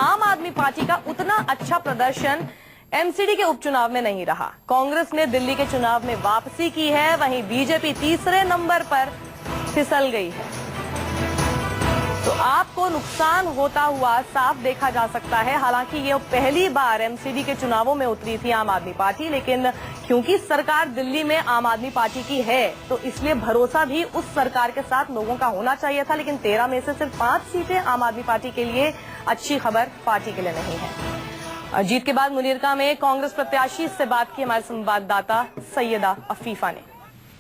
आम आदमी पार्टी का उतना अच्छा प्रदर्शन एमसीडी के उपचुनाव में नहीं रहा। कांग्रेस ने दिल्ली के चुनाव में वापसी की है, वहीं बीजेपी तीसरे नंबर पर फिसल गई है। तो आपको नुकसान होता हुआ साफ देखा जा सकता है। हालांकि ये पहली बार एमसीडी के चुनावों में उतरी थी आम आदमी पार्टी, लेकिन क्योंकि सरकार दिल्ली में आम आदमी पार्टी की है तो इसलिए भरोसा भी उस सरकार के साथ लोगों का होना चाहिए था। लेकिन 13 में से सिर्फ 5 सीटें आम आदमी पार्टी के लिए अच्छी खबर पार्टी के लिए नहीं है। जीत के बाद मुनीरका में कांग्रेस प्रत्याशी से बात की हमारे संवाददाता सैयदा अफीफा ने।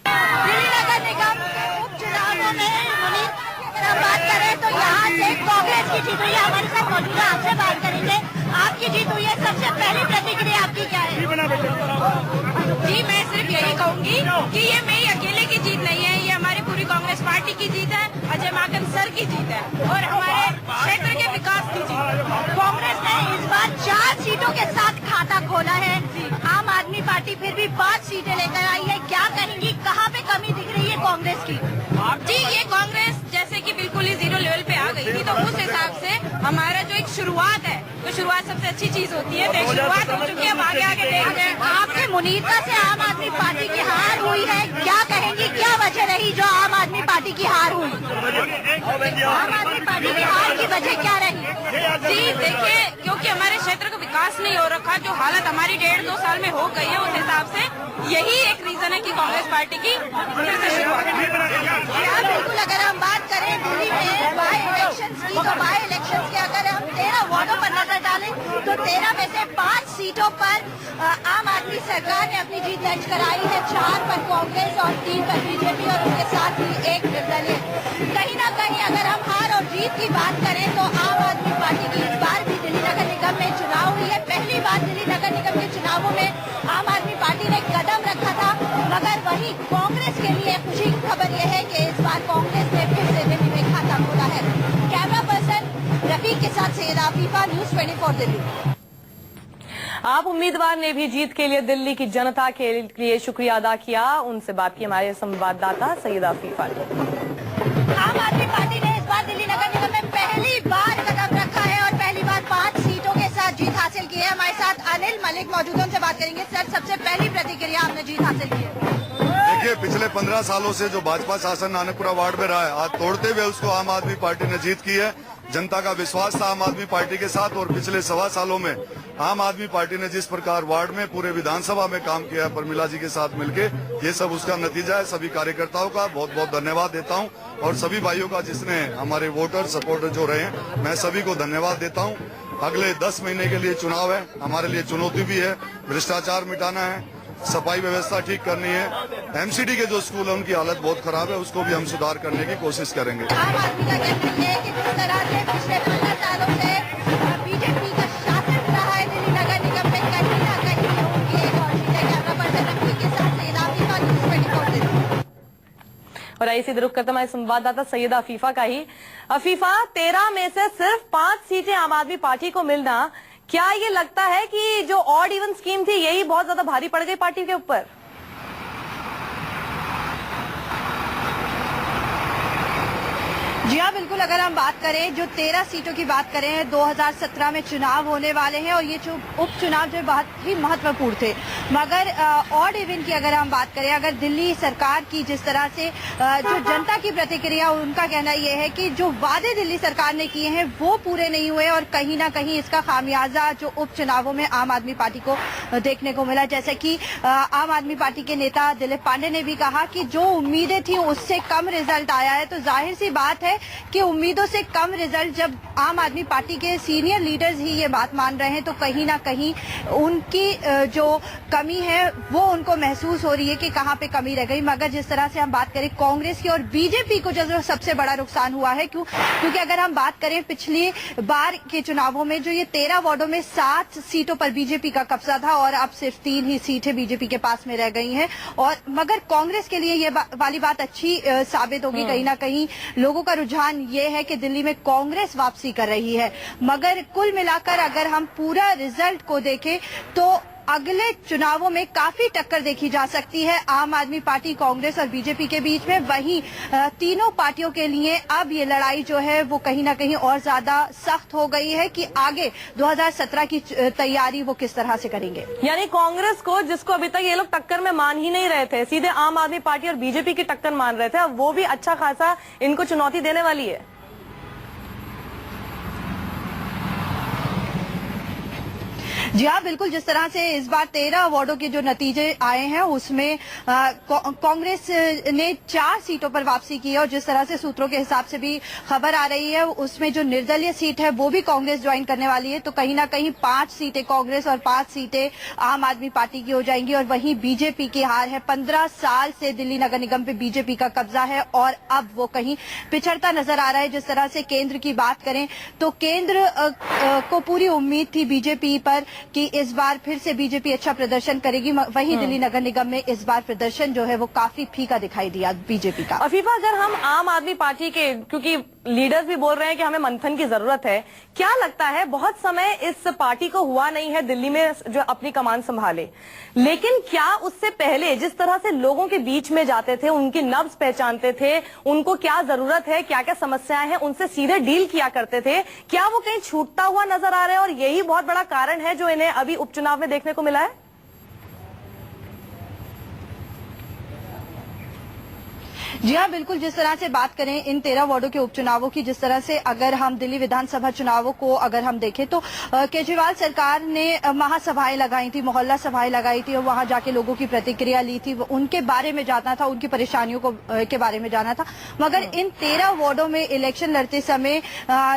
दिल्ली नगर निगम उपचुनावों में बात करें तो यहाँ से कांग्रेस की जीत हुई है। हमारे साथ मौजूद है, आपसे बात करेंगे। आपकी जीत हुई है, सबसे पहली प्रतिक्रिया आपकी क्या है? जी, मैं सिर्फ यही कहूंगी कि ये मेरी अकेले की जीत नहीं है, ये हमारी पूरी कांग्रेस पार्टी की जीत है, अजय माकन सर की जीत है और हमारे क्षेत्र के विकास की जीत। कांग्रेस ने इस बार 4 सीटों के साथ खाता खोला है। आम आदमी पार्टी फिर भी 5 सीटें लेकर आई है। क्या कहेंगी, कहाँ पे कमी दिख रही है कांग्रेस की? जी, ये कांग्रेस जैसे कि बिल्कुल ही 0 लेवल पे आ गई थी, तो उस हिसाब से हमारा जो एक शुरुआत है, तो शुरुआत सबसे अच्छी चीज होती है। तो शुरुआत हो चुकी है, अब आगे देखते हैं। आपके मुनीरका से आम आदमी पार्टी की हार हुई है, क्या कहेंगी, क्या वजह रही जो आम आदमी पार्टी की हार हुई? आम आदमी पार्टी की हार की वजह क्या रही? जी देखिए, क्योंकि हमारे क्षेत्र का विकास नहीं हो रखा, जो हालत हमारी 1.5-2 साल में हो गई है, उस हिसाब से यही एक रीजन है कि कांग्रेस पार्टी की फिर से शुरुआत। बिल्कुल, अगर हम बात करें दिल्ली में बाई इलेक्शंस की, तो बाई इलेक्शंस के अगर हम 13 वार्डों पर नजर डालें तो 13 में से 5 सीटों पर आम आदमी सरकार ने अपनी जीत दर्ज कराई है। 4 पर कांग्रेस और 3 पर बीजेपी और उसके साथ ही एक निर्दलीय। कहीं न कहीं अगर हम हार और जीत की बात करें तो आम आदमी पार्टी की इस बार भी दिल्ली नगर निगम में चुनाव हुई है। पहली बार दिल्ली नगर निगम के चुनावों में आम आदमी पार्टी ने कदम रखा था, मगर वहीं कांग्रेस के लिए खुशी की खबर यह है कि इस बार कांग्रेस ने फिर से दिल्ली में खाता खोला है। कैमरा पर्सन रफीक के साथ सैयदा अफीफा, न्यूज़ 24 दिल्ली। आप उम्मीदवार ने भी जीत के लिए दिल्ली की जनता के लिए शुक्रिया अदा किया। उनसे बात की हमारे संवाददाता सैयदा अफीफा ने। आम आदमी पार्टी ने इस बार दिल्ली नगर निगम में पहली बार कदम रखा है और पहली बार 5 सीटों के साथ जीत हासिल की है। हमारे साथ अनिल मलिक मौजूद है, उनसे बात करेंगे। सर, सबसे पहली प्रतिक्रिया, आपने जीत हासिल की है। देखिए, पिछले 15 सालों से जो भाजपा शासन नानकपुरा वार्ड में रहा है, आज तोड़ते हुए उसको आम आदमी पार्टी ने जीत की है। जनता का विश्वास था आम आदमी पार्टी के साथ और पिछले 1.25 सालों में आम आदमी पार्टी ने जिस प्रकार वार्ड में पूरे विधानसभा में काम किया है प्रमिला जी के साथ मिलके, ये सब उसका नतीजा है। सभी कार्यकर्ताओं का बहुत बहुत धन्यवाद देता हूं और सभी भाइयों का जिसने हमारे वोटर सपोर्टर जो रहे हैं, मैं सभी को धन्यवाद देता हूं। अगले 10 महीने के लिए चुनाव है, हमारे लिए चुनौती भी है। भ्रष्टाचार मिटाना है, सफाई व्यवस्था ठीक करनी है। एमसीडी के जो स्कूल है उनकी हालत बहुत खराब है, उसको भी हम सुधार करने की कोशिश करेंगे। आम आदमी का कहना है कि जिस तरह से पिछले 15 सालों से बीजेपी का शासन रहा है दिल्ली नगर निगम में, कहीं न कहीं होंगी एक और जीत है। कैमरा पर्सन रफीक के साथ सैयदा अफीफा, न्यूज़ 24 दिल्ली। और ऐसी रुख करते हमारे संवाददाता सैयदा अफीफा का ही। अफीफा, 13 में से सिर्फ 5 सीटें आम आदमी पार्टी को मिलना, क्या ये लगता है कि जो ऑड इवन स्कीम थी यही बहुत ज्यादा भारी पड़ गई पार्टी के ऊपर? जी हाँ, बिल्कुल, अगर हम बात करें जो 13 सीटों की बात करें, 2017 में चुनाव होने वाले हैं और ये जो उपचुनाव जो बहुत ही महत्वपूर्ण थे, मगर ऑड इवन की अगर हम बात करें, अगर दिल्ली सरकार की जिस तरह से जो जनता की प्रतिक्रिया, उनका कहना ये है कि जो वादे दिल्ली सरकार ने किए हैं वो पूरे नहीं हुए और कहीं ना कहीं इसका खामियाजा जो उपचुनावों में आम आदमी पार्टी को देखने को मिला। जैसे कि आम आदमी पार्टी के नेता दिलीप पांडे ने भी कहा कि जो उम्मीदें थी उससे कम रिजल्ट आया है। तो जाहिर सी बात है कि उम्मीदों से कम रिजल्ट, जब आम आदमी पार्टी के सीनियर लीडर्स ही ये बात मान रहे हैं तो कहीं ना कहीं उनकी जो कमी है वो उनको महसूस हो रही है कि कहां पे कमी रह गई। मगर जिस तरह से हम बात करें कांग्रेस की और बीजेपी को जो सबसे बड़ा नुकसान हुआ है, क्योंकि अगर हम बात करें पिछली बार के चुनावों में जो ये 13 वार्डों में 7 सीटों पर बीजेपी का कब्जा था और अब सिर्फ 3 ही सीटें बीजेपी के पास में रह गई हैं। और मगर कांग्रेस के लिए ये वाली बात अच्छी साबित होगी। कहीं ना कहीं लोगों का रुझान ये है कि दिल्ली में कांग्रेस वापसी कर रही है। मगर कुल मिलाकर अगर हम पूरा रिजल्ट को देखें तो अगले चुनावों में काफी टक्कर देखी जा सकती है आम आदमी पार्टी, कांग्रेस और बीजेपी के बीच में। वहीं तीनों पार्टियों के लिए अब ये लड़ाई जो है वो कहीं ना कहीं और ज्यादा सख्त हो गई है कि आगे 2017 की तैयारी वो किस तरह से करेंगे। यानी कांग्रेस को, जिसको अभी तक ये लोग टक्कर में मान ही नहीं रहे थे, सीधे आम आदमी पार्टी और बीजेपी की टक्कर मान रहे थे, अब वो भी अच्छा खासा इनको चुनौती देने वाली है। जी हाँ, बिल्कुल। जिस तरह से इस बार 13 वार्डों के जो नतीजे आए हैं उसमें कांग्रेस ने 4 सीटों पर वापसी की है और जिस तरह से सूत्रों के हिसाब से भी खबर आ रही है उसमें जो निर्दलीय सीट है वो भी कांग्रेस ज्वाइन करने वाली है। तो कहीं ना कहीं 5 सीटें कांग्रेस और 5 सीटें आम आदमी पार्टी की हो जाएंगी। और वहीं बीजेपी की हार है। 15 साल से दिल्ली नगर निगम पे बीजेपी का कब्जा है और अब वो कहीं पिछड़ता नजर आ रहा है। जिस तरह से केंद्र की बात करें तो केंद्र को पूरी उम्मीद थी बीजेपी पर कि इस बार फिर से बीजेपी अच्छा प्रदर्शन करेगी। वहीं दिल्ली नगर निगम में इस बार प्रदर्शन जो है वो काफी फीका दिखाई दिया बीजेपी का। अफीफा, अगर हम आम आदमी पार्टी के, क्योंकि लीडर्स भी बोल रहे हैं कि हमें मंथन की जरूरत है, क्या लगता है बहुत समय इस पार्टी को हुआ नहीं है दिल्ली में जो अपनी कमान संभाले, लेकिन क्या उससे पहले जिस तरह से लोगों के बीच में जाते थे, उनकी नब्ज पहचानते थे, उनको क्या जरूरत है, क्या क्या समस्याएं हैं, उनसे सीधे डील किया करते थे, क्या वो कहीं छूटता हुआ नजर आ रहा है और यही बहुत बड़ा कारण है जो इन्हें अभी उपचुनाव में देखने को मिला है? जी हाँ, बिल्कुल। जिस तरह से बात करें इन 13 वार्डों के उपचुनावों की, जिस तरह से अगर हम दिल्ली विधानसभा चुनावों को अगर हम देखें तो केजरीवाल सरकार ने महासभाएं लगाई थी, मोहल्ला सभाएं लगाई थी और वहां जाके लोगों की प्रतिक्रिया ली थी, उनके बारे में जानना था, उनकी परेशानियों के बारे में जाना था। मगर इन 13 वार्डों में इलेक्शन लड़ते समय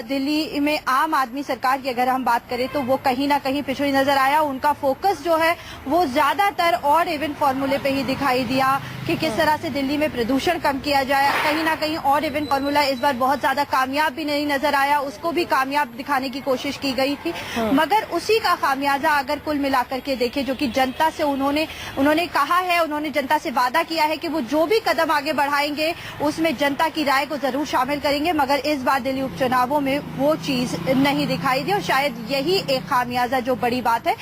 दिल्ली में आम आदमी सरकार की अगर हम बात करें तो वो कहीं ना कहीं पिछड़ी नजर आया। उनका फोकस जो है वो ज्यादातर ऑड इवन फॉर्मूले पे ही दिखाई दिया कि किस तरह से दिल्ली में प्रदूषण कम किया जाए। कहीं ना कहीं ऑड इवन फॉर्मूला इस बार बहुत ज्यादा कामयाब भी नहीं नजर आया, उसको भी कामयाब दिखाने की कोशिश की गई थी। मगर उसी का खामियाजा अगर कुल मिलाकर के देखें, जो कि जनता से उन्होंने कहा है, उन्होंने जनता से वादा किया है कि वो जो भी कदम आगे बढ़ाएंगे उसमें जनता की राय को जरूर शामिल करेंगे। मगर इस बार दिल्ली उपचुनावों में वो चीज नहीं दिखाई दी और शायद यही एक खामियाजा जो बड़ी बात है।